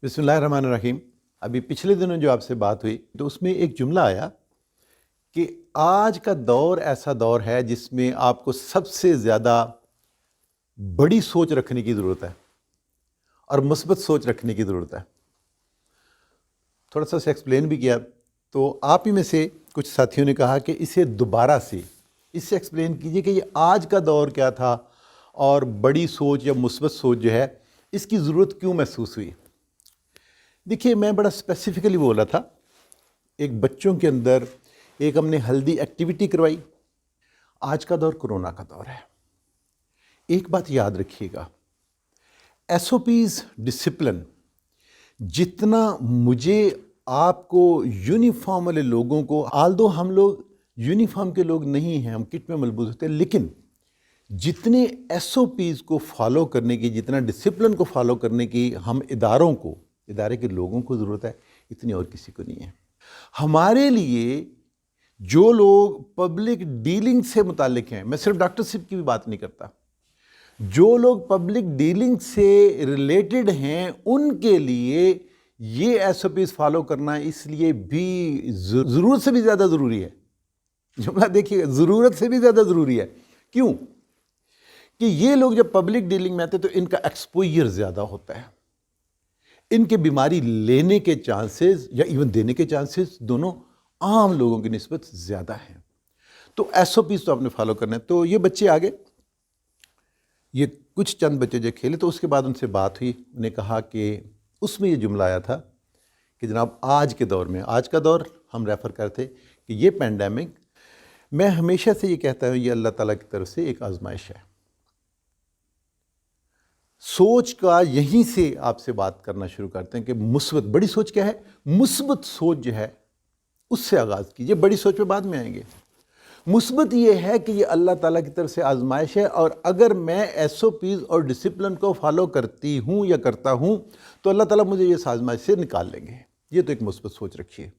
بسم اللہ الرحمن الرحیم۔ ابھی پچھلے دنوں جو آپ سے بات ہوئی تو اس میں ایک جملہ آیا کہ آج کا دور ایسا دور ہے جس میں آپ کو سب سے زیادہ بڑی سوچ رکھنے کی ضرورت ہے اور مثبت سوچ رکھنے کی ضرورت ہے۔ تھوڑا سا اسے ایکسپلین بھی کیا تو آپ ہی میں سے کچھ ساتھیوں نے کہا کہ اسے دوبارہ سے ایکسپلین کیجئے کہ یہ آج کا دور کیا تھا اور بڑی سوچ یا مثبت سوچ جو ہے اس کی ضرورت کیوں محسوس ہوئی۔ دیکھیے، میں بڑا اسپیسیفکلی بول رہا تھا، ایک بچوں کے اندر ایک ہم نے ہلدی ایکٹیویٹی کروائی۔ آج کا دور کرونا کا دور ہے۔ ایک بات یاد رکھیے گا، ایس او پیز ڈسپلن جتنا مجھے آپ کو یونیفارم والے لوگوں کو، آلدو ہم لوگ یونیفارم کے لوگ نہیں ہیں، ہم کٹ میں ملبوس ہوتے ہیں، لیکن جتنے ایس او پیز کو فالو کرنے کی، جتنا ڈسپلن کو فالو کرنے کی ہم ادارے کے لوگوں کو ضرورت ہے، اتنی اور کسی کو نہیں ہے۔ ہمارے لیے جو لوگ پبلک ڈیلنگ سے متعلق ہیں، میں صرف ڈاکٹر صاحب کی بھی بات نہیں کرتا، جو لوگ پبلک ڈیلنگ سے ریلیٹڈ ہیں ان کے لیے یہ ایس او پیز فالو کرنا اس لیے بھی ضرورت سے بھی زیادہ ضروری ہے۔ جملہ دیکھیے، ضرورت سے بھی زیادہ ضروری ہے۔ کیوں؟ کہ یہ لوگ جب پبلک ڈیلنگ میں آتے تو ان کا ایکسپوئر زیادہ ہوتا ہے، ان کے بیماری لینے کے چانسز یا ایون دینے کے چانسز دونوں عام لوگوں کی نسبت زیادہ ہیں۔ تو ایس او پیز تو آپ نے فالو کرنا ہے۔ تو یہ بچے آگے، یہ کچھ چند بچے جو کھیلے، تو اس کے بعد ان سے بات ہوئی، انہیں کہا کہ اس میں یہ جملہ آیا تھا کہ جناب آج کے دور میں، آج کا دور ہم ریفر کرتے کہ یہ پینڈیمک، میں ہمیشہ سے یہ کہتا ہوں، یہ اللہ تعالیٰ کی طرف سے ایک آزمائش ہے۔ سوچ کا یہیں سے آپ سے بات کرنا شروع کرتے ہیں کہ مثبت بڑی سوچ کیا ہے، مثبت سوچ جو ہے اس سے آغاز کیجئے، بڑی سوچ پہ بعد میں آئیں گے۔ مثبت یہ ہے کہ یہ اللہ تعالیٰ کی طرف سے آزمائش ہے، اور اگر میں ایس او پیز اور ڈسپلن کو فالو کرتی ہوں یا کرتا ہوں تو اللہ تعالیٰ مجھے اس آزمائش سے نکال لیں گے۔ یہ تو ایک مثبت سوچ رکھیے۔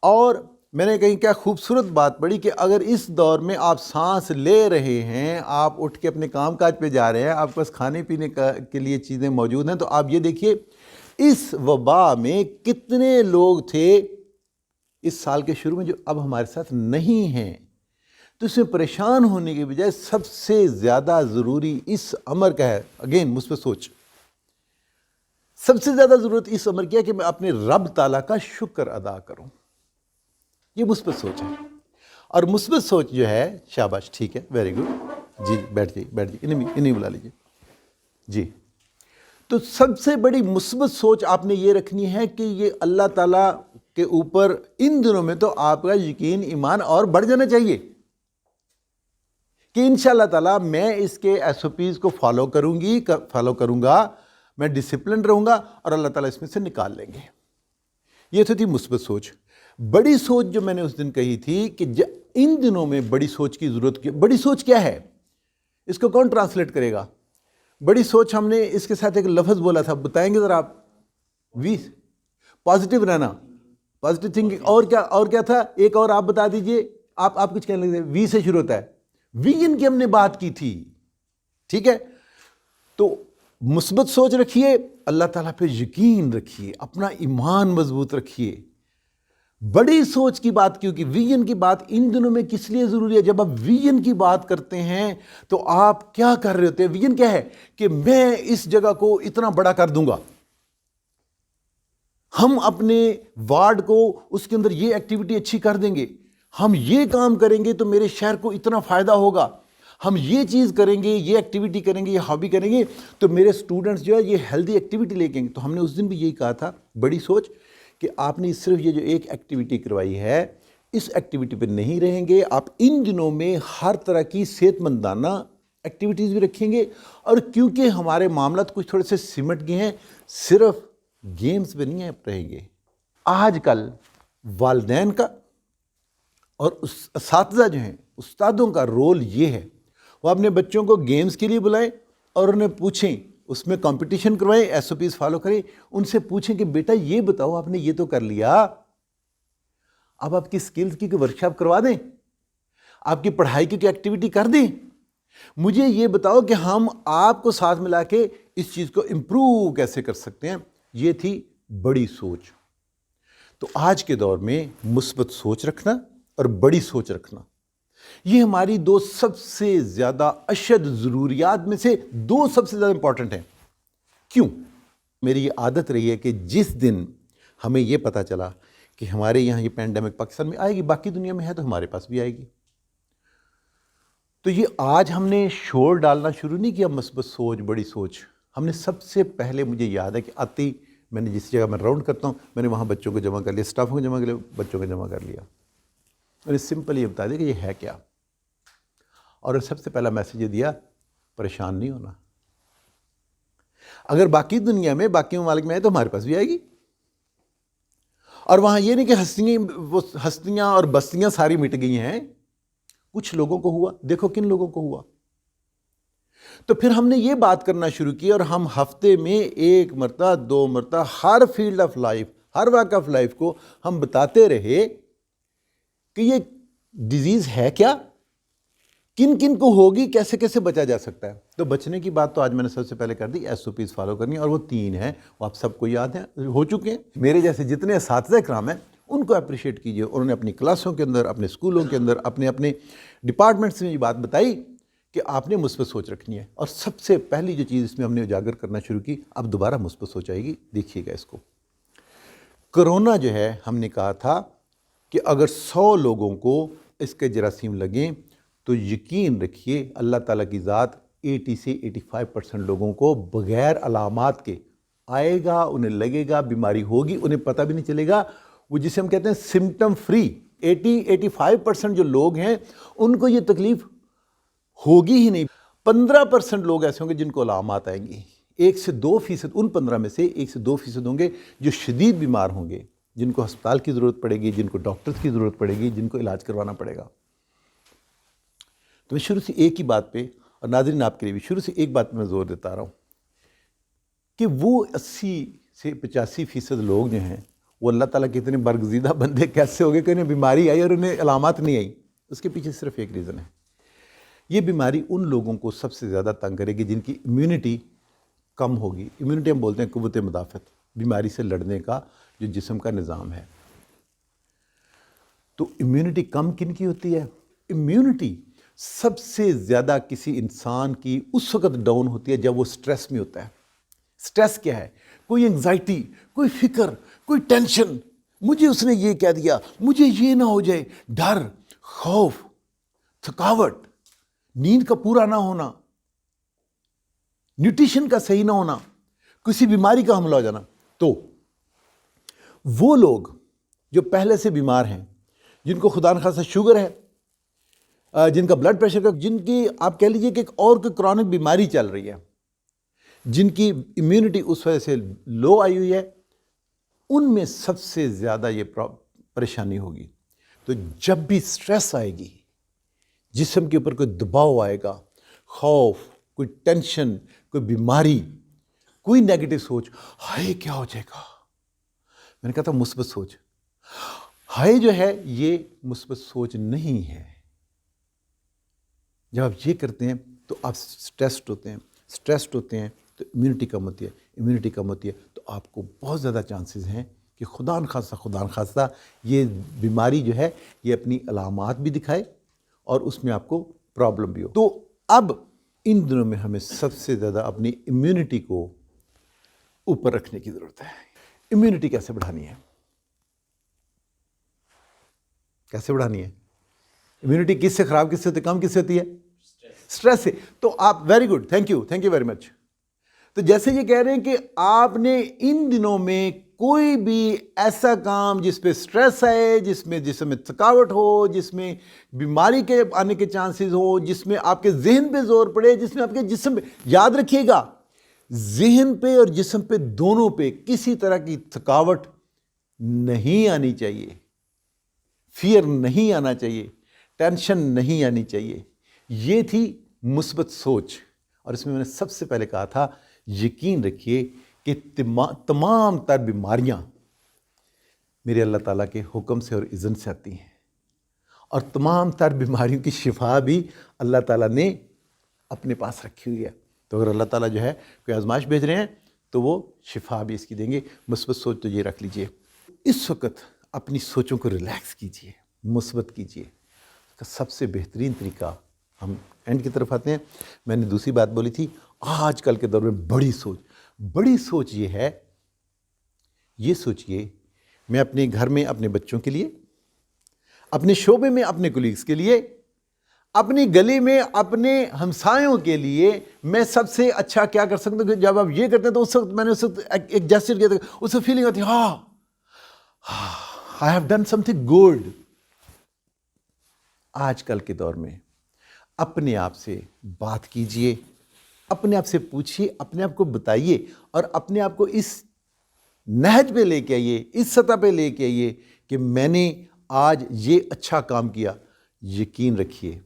اور میں نے کہیں کیا خوبصورت بات پڑھی کہ اگر اس دور میں آپ سانس لے رہے ہیں، آپ اٹھ کے اپنے کام کاج پہ جا رہے ہیں، آپ کے پاس کھانے پینے کے لیے چیزیں موجود ہیں، تو آپ یہ دیکھیے اس وبا میں کتنے لوگ تھے اس سال کے شروع میں جو اب ہمارے ساتھ نہیں ہیں۔ تو اس میں پریشان ہونے کے بجائے سب سے زیادہ ضروری اس امر کا ہے، اگین مثبت سوچ، سب سے زیادہ ضرورت اس امر کی ہے کہ میں اپنے رب تعالیٰ کا شکر ادا کروں۔ یہ مثبت سوچ ہے۔ اور مثبت سوچ جو ہے، شاباش، ٹھیک ہے، ویری گڈ، جی بیٹھ جائیے، انہیں بلا لیجیے جی۔ تو سب سے بڑی مثبت سوچ آپ نے یہ رکھنی ہے کہ یہ اللہ تعالیٰ کے اوپر ان دنوں میں تو آپ کا یقین، ایمان اور بڑھ جانا چاہیے کہ انشاءاللہ تعالیٰ میں اس کے ایس او پیز کو فالو کروں گا، میں ڈسپلن رہوں گا اور اللہ تعالیٰ اس میں سے نکال لیں گے۔ یہ تو تھی مثبت سوچ۔ بڑی سوچ جو میں نے اس دن کہی تھی کہ ان دنوں میں بڑی سوچ کی ضرورت کی۔ بڑی سوچ کیا ہے؟ اس کو کون ٹرانسلیٹ کرے گا؟ بڑی سوچ ہم نے اس کے ساتھ ایک لفظ بولا تھا، بتائیں گے ذرا آپ؟ پازیٹیو رہنا، پازیٹیو تھنکنگ، اور کیا تھا؟ ایک اور آپ بتا دیجئے، آپ کچھ کہنے لگے، وی سے شروع ہوتا ہے، ویژن کی ہم نے بات کی تھی، ٹھیک ہے؟ تو مثبت سوچ رکھیے، اللہ تعالیٰ پہ یقین رکھیے، اپنا ایمان مضبوط رکھیے۔ بڑی سوچ کی بات کیوں کی؟ ویژن کی بات ان دنوں میں کس لیے ضروری ہے؟ جب آپ ویژن کی بات کرتے ہیں تو آپ کیا کر رہے ہوتے ہیں؟ ویژن کیا ہے؟ کہ میں اس جگہ کو اتنا بڑا کر دوں گا، ہم اپنے وارڈ کو اس کے اندر یہ ایکٹیویٹی اچھی کر دیں گے، ہم یہ کام کریں گے تو میرے شہر کو اتنا فائدہ ہوگا، ہم یہ چیز کریں گے، یہ ایکٹیویٹی کریں گے، یہ ہابی کریں گے تو میرے سٹوڈنٹس جو ہے یہ ہیلدی ایکٹیویٹی لے کے آئیں گے۔ تو ہم نے اس دن بھی یہی کہا تھا، بڑی سوچ، کہ آپ نے صرف یہ جو ایک ایکٹیویٹی کروائی ہے، اس ایکٹیویٹی پہ نہیں رہیں گے، آپ ان دنوں میں ہر طرح کی صحت مندانہ ایکٹیویٹیز بھی رکھیں گے۔ اور کیونکہ ہمارے معاملات کچھ تھوڑے سے سمٹ گئے ہیں، صرف گیمز پہ نہیں رہیں گے۔ آج کل والدین کا اور اساتذہ جو ہیں، استادوں کا رول یہ ہے، وہ اپنے بچوں کو گیمز کے لیے بلائیں اور انہیں پوچھیں، اس میں کمپٹیشن کروائیں، ایس او پیز فالو کریں، ان سے پوچھیں کہ بیٹا یہ بتاؤ، آپ نے یہ تو کر لیا، اب آپ کی سکلز کی ورکشاپ کروا دیں، آپ کی پڑھائی کی ایکٹیویٹی کر دیں، مجھے یہ بتاؤ کہ ہم آپ کو ساتھ ملا کے اس چیز کو امپروو کیسے کر سکتے ہیں، یہ تھی بڑی سوچ۔ تو آج کے دور میں مثبت سوچ رکھنا اور بڑی سوچ رکھنا، یہ ہماری دو سب سے زیادہ اشد ضروریات میں سے دو سب سے زیادہ امپورٹنٹ ہیں۔ کیوں؟ میری یہ عادت رہی ہے کہ جس دن ہمیں یہ پتہ چلا کہ ہمارے یہاں یہ پینڈیمک پاکستان میں آئے گی، باقی دنیا میں ہے تو ہمارے پاس بھی آئے گی، تو یہ آج ہم نے شور ڈالنا شروع نہیں کیا مثبت سوچ بڑی سوچ۔ ہم نے سب سے پہلے، مجھے یاد ہے کہ آتی میں نے جس جگہ میں راؤنڈ کرتا ہوں، میں نے وہاں بچوں کو جمع کر لیا، اسٹاف کو جمع کر لیا، بچوں کو جمع کر لیا، میں نے سمپل یہ بتا دیا کہ یہ ہے کیا، اور سب سے پہلا میسیج یہ دیا، پریشان نہیں ہونا، اگر باقی دنیا میں باقی ممالک میں آئے تو ہمارے پاس بھی آئے گی۔ اور وہاں یہ نہیں کہ ہستیاں اور بستیاں ساری مٹ گئی ہیں، کچھ لوگوں کو ہوا، دیکھو کن لوگوں کو ہوا۔ تو پھر ہم نے یہ بات کرنا شروع کی، اور ہم ہفتے میں 1 مرتبہ 2 مرتبہ ہر فیلڈ آف لائف، ہر واقع آف لائف کو ہم بتاتے رہے کہ یہ ڈیزیز ہے کیا، کن کن کو ہوگی، کیسے کیسے بچا جا سکتا ہے۔ تو بچنے کی بات تو آج میں نے سب سے پہلے کر دی، SOPs فالو کرنی، اور وہ 3 ہیں، وہ آپ سب کو یاد ہیں، ہو چکے ہیں۔ میرے جیسے جتنے اساتذہ کرام ہیں ان کو اپریشیٹ کیجئے، انہوں نے اپنی کلاسوں کے اندر، اپنے اسکولوں کے اندر، اپنے اپنے ڈپارٹمنٹس میں یہ بات بتائی کہ آپ نے مثبت سوچ رکھنی ہے۔ اور سب سے پہلی جو چیز اس میں ہم نے اجاگر کرنا شروع کی، اب دوبارہ مثبت سوچ آئے گی، دیکھیے گا اس کو۔ کرونا جو ہے، ہم نے کہا تھا کہ اگر 100 لوگوں کو اس کے جراثیم لگیں تو یقین رکھیے اللہ تعالیٰ کی ذات 80 سے 85% لوگوں کو بغیر علامات کے آئے گا، انہیں لگے گا، بیماری ہوگی، انہیں پتہ بھی نہیں چلے گا، وہ جسے ہم کہتے ہیں سمٹم فری۔ 80-85% جو لوگ ہیں ان کو یہ تکلیف ہوگی ہی نہیں۔ 15% لوگ ایسے ہوں گے جن کو علامات آئیں گی۔ 1 سے 2% ان 15 میں سے 1 سے 2% ہوں گے جو شدید بیمار ہوں گے، جن کو ہسپتال کی ضرورت پڑے گی، جن کو ڈاکٹرز کی ضرورت پڑے گی، جن کو علاج کروانا پڑے گا۔ تو میں شروع سے ایک ہی بات پہ، اور ناظرین آپ کے لیے بھی شروع سے ایک بات پہ میں زور دیتا رہا ہوں کہ وہ 80 سے 85% لوگ جو ہیں وہ اللہ تعالیٰ کے اتنے برگزیدہ بندے کیسے ہو گئے کہ انہیں بیماری آئی اور انہیں علامات نہیں آئی؟ اس کے پیچھے صرف ایک ریزن ہے، یہ بیماری ان لوگوں کو سب سے زیادہ تنگ کرے گی جن کی امیونٹی کم ہوگی۔ امیونٹی ہم بولتے ہیں قوت مدافعت، بیماری سے لڑنے کا جو جسم کا نظام ہے۔ تو امیونٹی کم کن کی ہوتی ہے؟ امیونٹی سب سے زیادہ کسی انسان کی اس وقت ڈاؤن ہوتی ہے جب وہ سٹریس میں ہوتا ہے۔ سٹریس کیا ہے؟ کوئی انگزائٹی، کوئی فکر، کوئی ٹینشن، مجھے اس نے یہ کہہ دیا، مجھے یہ نہ ہو جائے، ڈر، خوف، تھکاوٹ، نیند کا پورا نہ ہونا، نیوٹریشن کا صحیح نہ ہونا، کسی بیماری کا حملہ ہو جانا۔ تو وہ لوگ جو پہلے سے بیمار ہیں، جن کو خدا نخواستہ شوگر ہے، جن کا بلڈ پریشر کا، جن کی آپ کہہ لیجئے کہ ایک اور کوئی کرونک بیماری چل رہی ہے، جن کی امیونٹی اس وجہ سے لو آئی ہوئی ہے، ان میں سب سے زیادہ یہ پریشانی ہوگی۔ تو جب بھی سٹریس آئے گی، جسم کے اوپر کوئی دباؤ آئے گا، خوف، کوئی ٹینشن، کوئی بیماری، کوئی نیگیٹو سوچ، ہائے کیا ہو جائے گا، میں نے کہا تھا مثبت سوچ، ہائے جو ہے یہ مثبت سوچ نہیں ہے۔ جب آپ یہ کرتے ہیں تو آپ سٹریسڈ ہوتے ہیں تو امیونٹی کم ہوتی ہے، امیونٹی کم ہوتی ہے تو آپ کو بہت زیادہ چانسز ہیں کہ خدا نخواستہ یہ بیماری جو ہے یہ اپنی علامات بھی دکھائے اور اس میں آپ کو پرابلم بھی ہو۔ تو اب ان دنوں میں ہمیں سب سے زیادہ اپنی امیونٹی کو اوپر رکھنے کی ضرورت ہے۔ امیونٹی کیسے بڑھانی ہے؟ کیسے بڑھانی ہے؟ امیونٹی کس سے خراب، کس سے ہوتی ہے، کم کس سے ہوتی ہے؟ سٹریس سے۔ تو آپ very good, thank you very much. تو جیسے یہ کہہ رہے ہیں کہ آپ نے ان دنوں میں کوئی بھی ایسا کام جس پہ سٹریس آئے، جس میں تھکاوٹ ہو، جس میں بیماری کے آنے کے چانسز ہو، جس میں آپ کے ذہن پہ زور پڑے، جس میں آپ کے جسم پہ، یاد رکھیے گا ذہن پہ اور جسم پہ دونوں پہ کسی طرح کی تھکاوٹ نہیں آنی چاہیے، فیئر نہیں آنا چاہیے، ٹینشن نہیں آنی چاہیے۔ یہ تھی مثبت سوچ۔ اور اس میں نے سب سے پہلے کہا تھا یقین رکھیے کہ تمام تر بیماریاں میرے اللہ تعالیٰ کے حکم سے اور اذن سے آتی ہیں، اور تمام تر بیماریوں کی شفا بھی اللہ تعالیٰ نے اپنے پاس رکھی ہوئی ہے۔ تو اگر اللہ تعالیٰ جو ہے کوئی آزمائش بھیج رہے ہیں تو وہ شفا بھی اس کی دیں گے۔ مثبت سوچ تو یہ رکھ لیجئے، اس وقت اپنی سوچوں کو ریلیکس کیجئے، مثبت کیجئے۔ اس کا سب سے بہترین طریقہ، ہم اینڈ کی طرف آتے ہیں، میں نے دوسری بات بولی تھی، آج کل کے دور میں بڑی سوچ یہ ہے، یہ سوچئے میں اپنے گھر میں اپنے بچوں کے لیے، اپنے شعبے میں اپنے کولیگز کے لیے، اپنی گلی میں اپنے ہمسایوں کے لیے میں سب سے اچھا کیا کر سکتا ہوں۔ کہ جب آپ یہ کرتے ہیں تو اس وقت میں نے اس وقت ایک جیسچر کیا تھا، اس سے فیلنگ آتی ہے I have done something good۔ آج کل کے دور میں اپنے آپ سے بات کیجئے، اپنے آپ سے پوچھئے، اپنے آپ کو بتائیے، اور اپنے آپ کو اس نہج پہ لے کے آئیے، اس سطح پہ لے کے آئیے کہ میں نے آج یہ اچھا کام کیا۔ یقین رکھیے،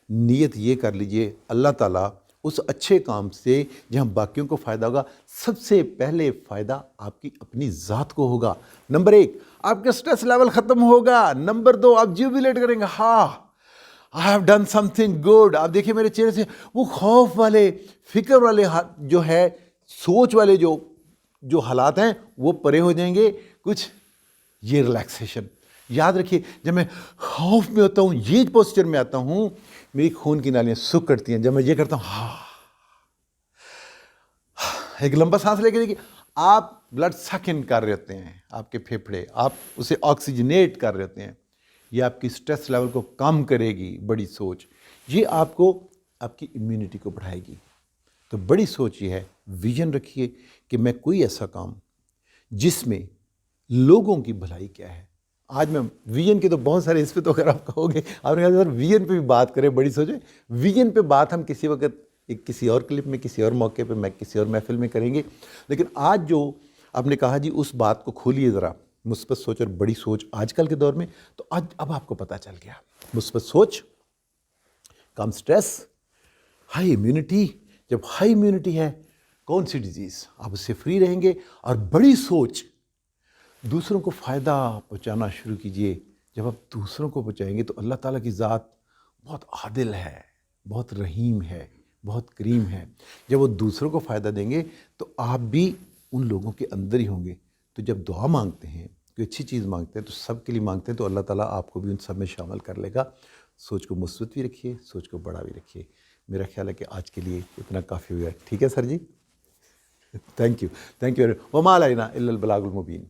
نیت یہ کر لیجئے، اللہ تعالیٰ اس اچھے کام سے جہاں باقیوں کو فائدہ ہوگا، سب سے پہلے فائدہ آپ کی اپنی ذات کو ہوگا۔ نمبر 1، آپ کا سٹریس لیول ختم ہوگا۔ نمبر 2، آپ جیوبیلیٹ کریں گے، ہاں I have done something good۔ آپ دیکھیں میرے چہرے سے وہ خوف والے، فکر والے جو ہے، سوچ والے جو حالات ہیں وہ پرے ہو جائیں گے۔ کچھ یہ ریلیکسیشن یاد رکھیے، جب میں خوف میں ہوتا ہوں، یہ پوسچر میں آتا ہوں، میری خون کی نالیاں سکھ کرتی ہیں۔ جب میں یہ کرتا ہوں، ایک لمبا سانس لے کے دیکھیے، آپ بلڈ سک ان کر رہے ہوتے ہیں، آپ کے پھیپھڑے، آپ اسے آکسیجنیٹ کر رہے ہوتے ہیں۔ یہ آپ کی سٹریس لیول کو کم کرے گی بڑی سوچ، یہ آپ کو آپ کی امیونٹی کو بڑھائے گی۔ تو بڑی سوچ یہ ہے، ویژن رکھیے کہ میں کوئی ایسا کام جس میں لوگوں کی بھلائی کیا ہے۔ آج میں ویژن کے تو بہت سارے، اس پہ تو اگر آپ کہو گے، آپ نے کہا سر ویژن پہ بھی بات کریں، بڑی سوچیں، ویژن پہ بات ہم کسی وقت کسی اور کلپ میں، کسی اور موقع پہ، میں کسی اور محفل میں کریں گے۔ لیکن آج جو آپ نے کہا جی اس بات کو کھولیے ذرا، مثبت سوچ اور بڑی سوچ آج کل کے دور میں، تو اب آپ کو پتہ چل گیا۔ مثبت سوچ، کم سٹریس، ہائی امیونٹی۔ جب ہائی امیونٹی ہے، کون سی ڈیزیز، آپ اس سے فری رہیں گے۔ اور بڑی سوچ، دوسروں کو فائدہ پہنچانا شروع کیجئے۔ جب آپ دوسروں کو پہنچائیں گے تو اللہ تعالیٰ کی ذات بہت عادل ہے، بہت رحیم ہے، بہت کریم ہے۔ جب وہ دوسروں کو فائدہ دیں گے تو آپ بھی ان لوگوں کے اندر ہی ہوں گے۔ تو جب دعا مانگتے ہیں، کوئی اچھی چیز مانگتے ہیں، تو سب کے لیے مانگتے ہیں، تو اللہ تعالیٰ آپ کو بھی ان سب میں شامل کر لے گا۔ سوچ کو مثبت بھی رکھیے، سوچ کو بڑا بھی رکھیے۔ میرا خیال ہے کہ آج کے لیے اتنا کافی ہو گیا۔ ٹھیک ہے سر جی، تھینک یو وما علینا الا البلاغ المبین۔